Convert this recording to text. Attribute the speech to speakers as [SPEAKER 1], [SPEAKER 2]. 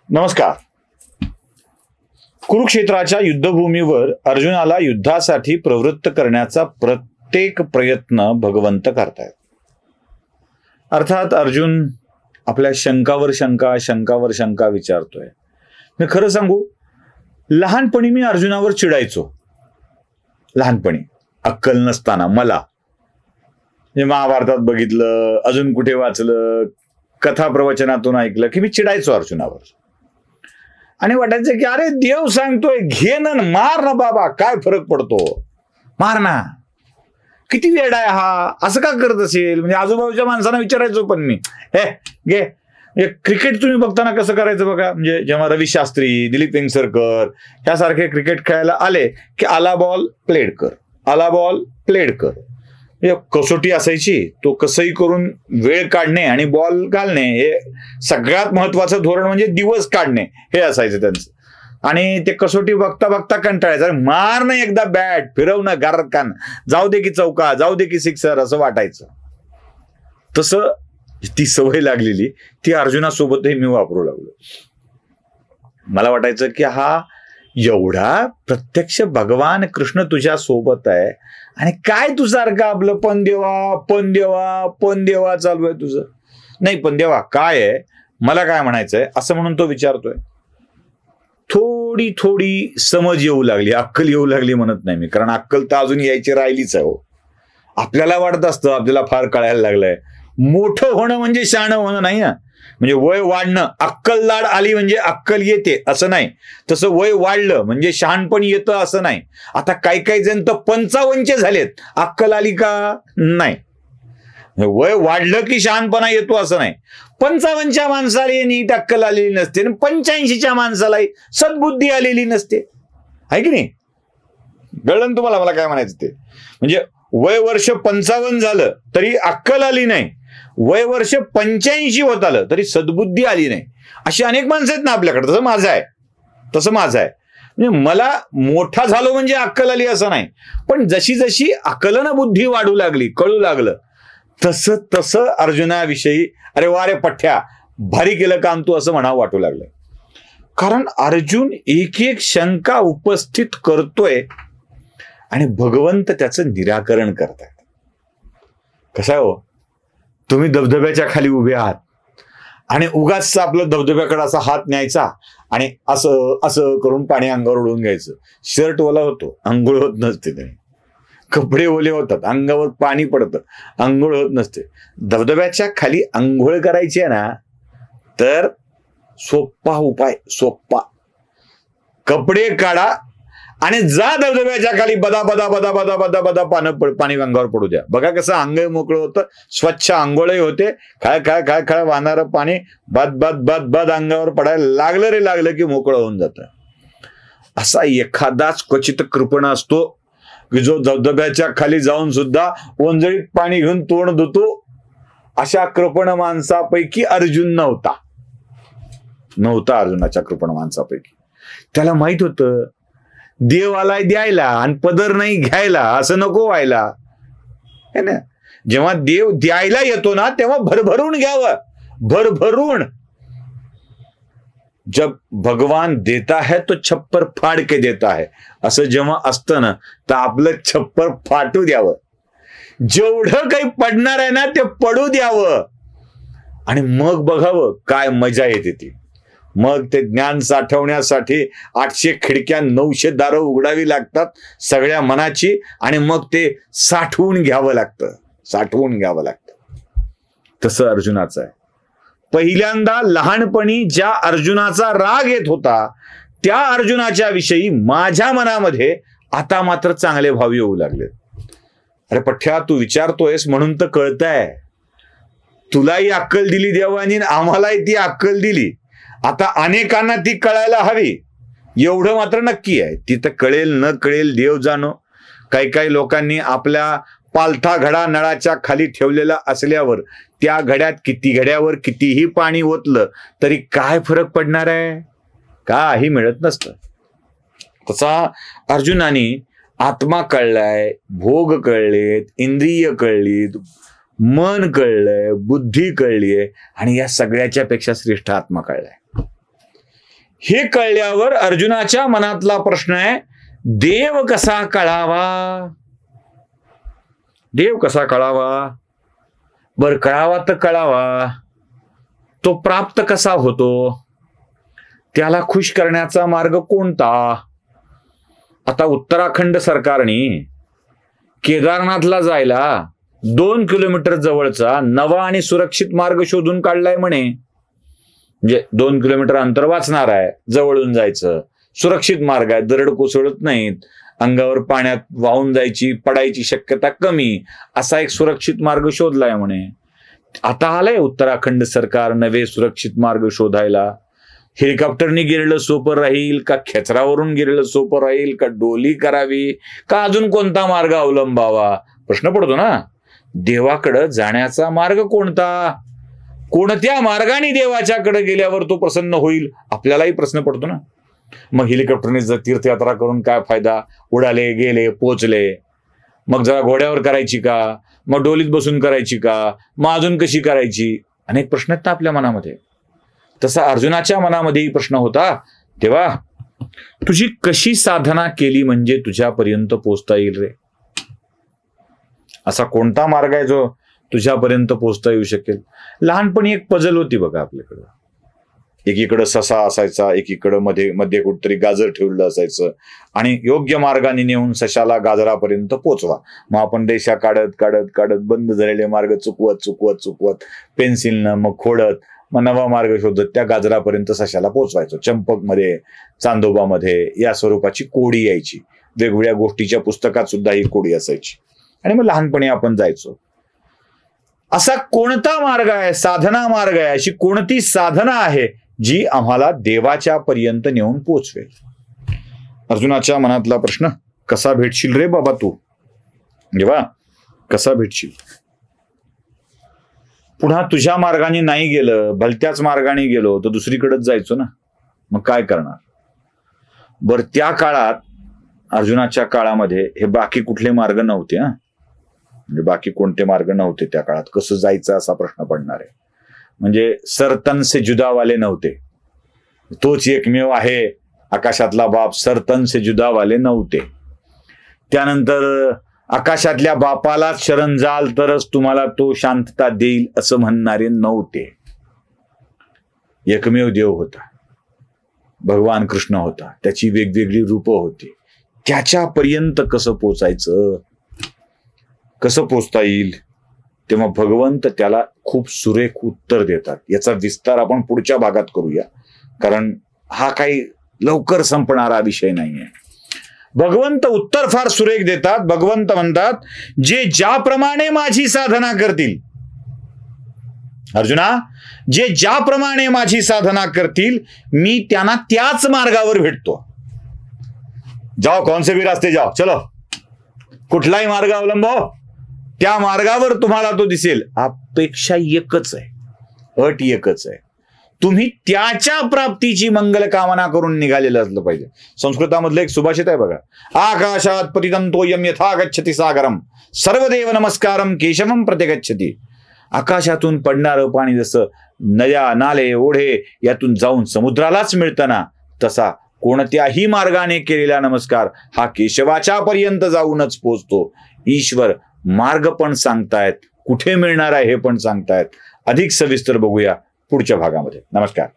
[SPEAKER 1] नमस्कार. कुरुक्षेत्राच्या युद्धभूमीवर अर्जुनाला युद्धासाठी प्रवृत्त करण्याचा प्रत्येक प्रयत्न भगवंत करतायत. अर्थात अर्जुन आपल्या शंकावर शंका विचारतोय. मी खरं सांगू, लहानपणी मी अर्जुनावर चिडायचो. लहानपणी अक्कल नसताना मला, महाभारतात बघितलं, अजून कुठे वाचलं, कथा प्रवचनातून ऐकलं की मी चिडायचो अर्जुनावर. आणि वाटायचं की अरे देव सांगतोय घे ना, मार ना बाबा, काय फरक पडतो, मार ना, किती वेडा आहे हा, असं का करत असेल. म्हणजे आजूबाजूच्या माणसांना विचारायचो पण मी, घे. क्रिकेट तुम्ही बघताना कसं करायचं बघा. म्हणजे जेव्हा रवी शास्त्री, दिलीप वेंगसरकर ह्यासारखे क्रिकेट खेळायला आले की आला बॉल प्लेड कर, आला बॉल प्लेड कर. कसोटी असायची, तो कसंही करून वेळ काढणे आणि बॉल घालणे हे सगळ्यात महत्वाचं धोरण, म्हणजे दिवस काढणे हे असायचं त्यांचं. आणि ते कसोटी बघता बघता कंटाळायचं, मार ना एकदा बॅट, फिरव ना गारकान, जाऊ दे की चौका, जाऊ दे की सिक्सर, असं वाटायचं. तसं ती सवय लागलेली ती अर्जुनासोबतही मी वापरू लागलो. मला वाटायचं की हा एवढा प्रत्यक्ष भगवान कृष्ण तुझ्या सोबत आहे आणि काय तू सारखं आपलं पण देवा चालू आहे तुझं. नाही पण देवा काय आहे, मला काय म्हणायचंय, असं म्हणून तो विचारतोय. थोडी समज येऊ लागली, अक्कल येऊ लागली म्हणत नाही मी, कारण अक्कल तर अजून यायची राहिलीच आहे हो. आपल्याला वाटत असतं आपल्याला फार कळायला लागलंय. मोठं होणं म्हणजे शहाणं होणं नाही ना. म्हणजे वय वाढणं, अक्कल लाड आली म्हणजे अक्कल येते असं नाही. तसं वय वाढलं म्हणजे शहाणपण येतं असं नाही. आता काही जण तर 55 झालेत, अक्कल आली का नाही. वय वाढलं की शहाणपणा येतो असं नाही. 55च्या माणसाला नीट अक्कल आलेली नसते, 85च्या माणसालाही सद्बुद्धी आलेली नसते, आहे की नाही. कळलं तुम्हाला मला काय म्हणायचं ते. म्हणजे वय वर्ष 55 झालं तरी अक्कल आली नाही, वय वर्ष 85 होत आलं तरी सद्बुद्धी आली नाही. अशी अनेक माणसं आहेत ना आपल्याकडे. तसं माझं आहे. म्हणजे मला मोठा झालो म्हणजे अक्कल आली असं नाही, पण जशी अकलन बुद्धी वाढू लागली, कळू लागलं, तसं अर्जुनाविषयी अरे वा रे पठ्या, भारी केलं काम तू, असं म्हणावं वाटू लागलं. कारण अर्जुन एक शंका उपस्थित करतोय आणि भगवंत त्याचं निराकरण करतायत. कसं आहे हो, तुम्ही धबधब्याच्या खाली उभे आहात आणि उगाच आपलं धबधब्याकडे असा हात न्यायचा आणि असं करून पाणी अंगावर उडवून घ्यायचं. शर्ट ओला होतो, आंघोळ होत नसते, कपडे ओले होतात, अंगावर पाणी पडतं, आंघोळ होत नसते. धबधब्याच्या खाली आंघोळ करायची आहे ना, तर सोपा उपाय, कपडे काढा आणि जा धबधब्याच्या खाली, बदा पाणी अंगावर पडू द्या. बघा कसं अंग मोकळं होतं, स्वच्छ आंघोळही होते, खळ वाहणारं पाणी बद अंगावर पडायला लागलं की मोकळं होऊन जातं. असा एखादाच क्वचित कृपण असतो की जो धबधब्याच्या खाली जाऊन सुद्धा ओंजळीत पाणी घेऊन तोंड धुतो. अशा कृपण माणसापैकी अर्जुन नव्हता अर्जुनाच्या कृपण माणसापैकी. त्याला माहित होतं देव आलाय द्यायला आणि पदर नाही घ्यायला, असं नको व्हायला, है ना. जेव्हा देव द्यायला येतो ना तेव्हा भरभरून घ्यावं, भरभरून. जब भगवान देता है तो छप्पर फाड़ के देता है, असं जेव्हा असतं ना तर आपलं छप्पर फाटू द्यावं. जेवढं काही पडणार आहे ना ते पडू द्यावं आणि मग बघावं काय मजा येते ती. मग ते ज्ञान साठवण्यासाठी 800 खिडक्या 900 दारं उघडावी लागतात सगळ्या मनाची, आणि मग ते साठवून घ्यावं लागतं. तसं अर्जुनाचं आहे. पहिल्यांदा लहानपणी ज्या अर्जुनाचा राग येत होता त्या अर्जुनाच्या विषयी माझ्या मनामध्ये आता मात्र चांगले भाव येऊ लागले. अरे पठ्या, तू विचारतोयस म्हणून तर कळतंय. तुलाही अक्कल दिली देवानी, आम्हालाही ती अक्कल दिली. आता अनेकांना ती कळायला हवी, एवढं मात्र नक्की आहे. ती तर कळेल न कळेल देव जाणो. काही लोकांनी आपल्या पालथा घडा नळाच्या खाली ठेवलेला असल्यावर त्या घड्यावर कितीही पाणी ओतलं तरी काय फरक पडणार आहे, काही मिळत नसतं. तसा अर्जुनाने आत्मा कळलाय, भोग कळलेत, इंद्रिय कळलीत, मन कळलंय, बुद्धी कळलीय आणि या सगळ्याच्या पेक्षा श्रेष्ठ आत्मा कळलाय. हे कळल्यावर अर्जुनाच्या मनातला प्रश्न आहे, देव कसा कळावा? देव कसा कळावा? बर, कळावा तर कळावा, तो प्राप्त कसा होतो? त्याला खुश करण्याचा मार्ग कोणता? आता उत्तराखंड सरकारने केदारनाथला जायला 2 किलोमीटर जवळचा नवा आणि सुरक्षित मार्ग शोधून काढलाय म्हणे. म्हणजे 2 किलोमीटर अंतर वाचणार आहे, जवळून जायचं, सुरक्षित मार्ग आहे, दरड कोसळत नाहीत, अंगावर पाण्यात वाहून जायची पडायची शक्यता कमी, असा एक सुरक्षित मार्ग शोधलाय म्हणे. आता आलंय उत्तराखंड सरकार नवे सुरक्षित मार्ग शोधायला. हेलिकॉप्टरने गेलेलं सोपं राहील का, खेचरावरून गेलेलं सोपं राहील का, डोली करावी का, अजून कोणता मार्ग अवलंबावा, प्रश्न पडतो ना. देवाकडे जाण्याचा मार्ग कोणता? कोणत्या मार्गाने देवाच्याकडे गेल्यावर तो प्रसन्न होईल, आपल्यालाही प्रश्न पडतो ना. मग हेलिकॉप्टरने जर तीर्थयात्रा करून काय फायदा? उडाले, गेले, पोचले, मग जरा घोड्यावर करायची का, मग डोलीत बसून करायची का, मग अजून कशी करायची? अनेक प्रश्न आहेत ना आपल्या मनामध्ये. तसा अर्जुनाच्या मनामध्येही प्रश्न होता. तेव्हा तुझी कशी साधना केली म्हणजे तुझ्यापर्यंत पोहोचता येईल रे? असा कोणता मार्ग आहे जो तुझ्यापर्यंत पोहोचता येऊ शकेल? लहानपणी एक पजल होती बघा आपल्याकडं. एकीकडं ससा असायचा, एकीकडं मध्ये कुठतरी गाजर ठेवलेलं असायचं, आणि योग्य मार्गाने नेऊन सशाला गाजरापर्यंत पोचवा. मग आपण रेषा काढत काढत काढत बंद झालेले मार्ग चुकवत पेन्सिलनं मग खोडत मग नवा मार्ग शोधत त्या गाजरापर्यंत सशाला पोचवायचो. चंपकमध्ये, चांदोबामध्ये या स्वरूपाची कोडी यायची. वेगवेगळ्या गोष्टीच्या पुस्तकात सुद्धा ही कोडी असायची, आणि मग लहानपणी आपण जायचो. असा कोणता मार्ग आहे, साधना मार्ग आहे, अशी कोणती साधना आहे जी आम्हाला देवाच्या पर्यंत नेऊन पोचवेल? अर्जुनाच्या मनातला प्रश्न, कसा भेटशील रे बाबा तू? जेव्हा कसा भेटशील? पुन्हा तुझ्या मार्गाने नाही गेलं, भलत्याच मार्गाने गेलो तर दुसरीकडेच जायचो ना, मग काय करणार? बर, त्या काळात, अर्जुनाच्या काळामध्ये हे बाकी कुठले मार्ग नव्हते. म्हणजे बाकी कोणते मार्ग नव्हते त्या काळात. कसं जायचं असा प्रश्न पडणार आहे. म्हणजे सरतन से जुदावाले नव्हते. तोच एकमेव आहे आकाशातला बाप, सरतन से जुदावाले नव्हते. त्यानंतर आकाशातल्या बापालाच शरण जाल तरच तुम्हाला तो शांतता देईल असं म्हणणारे नव्हते. एकमेव देव होता, भगवान कृष्ण होता, त्याची वेगवेगळी रूपं होती. त्याच्यापर्यंत कसं पोचायचं, कसं पोचता येईल? तेव्हा भगवंत त्याला खूप सुरेख उत्तर देतात. याचा विस्तार आपण पुढच्या भागात करूया, कारण हा काही लवकर संपणारा विषय नाहीये. भगवंत उत्तर फार सुरेख देतात. भगवंत म्हणतात, जे ज्याप्रमाणे माझी साधना करतील, अर्जुना, जे ज्याप्रमाणे माझी साधना करतील मी त्यांना त्याच मार्गावर भेटतो. जाओ, कौन से भी रास्ते जाओ, चलो, कुठलाही मार्ग अवलंबो, त्या मार्गावर तुम्हाला तो दिसेल. अपेक्षा एकच आहे, अट एकच आहे, तुम्ही त्याच्या प्राप्तीची मंगल कामना करून निघालेलं असलं पाहिजे. संस्कृतामधलं एक सुभाषित आहे बघा, आकाशात पतितं तोयम यथा गच्छति सागरम सर्वदेव नमस्कारम केशवम प्रतिगच्छति. आकाशातून पडणारं पाणी जसं नद्या, नाले, ओढे यातून जाऊन समुद्रालाच मिळतं ना, तसा कोणत्याही मार्गाने केलेला नमस्कार हा केशवाच्या पर्यंत जाऊनच पोचतो. ईश्वर मार्ग पण सांगतायत, कुठे मिळणार आहे हे पण सांगतायत. अधिक सविस्तर बघूया पुढच्या भागामध्ये. नमस्कार.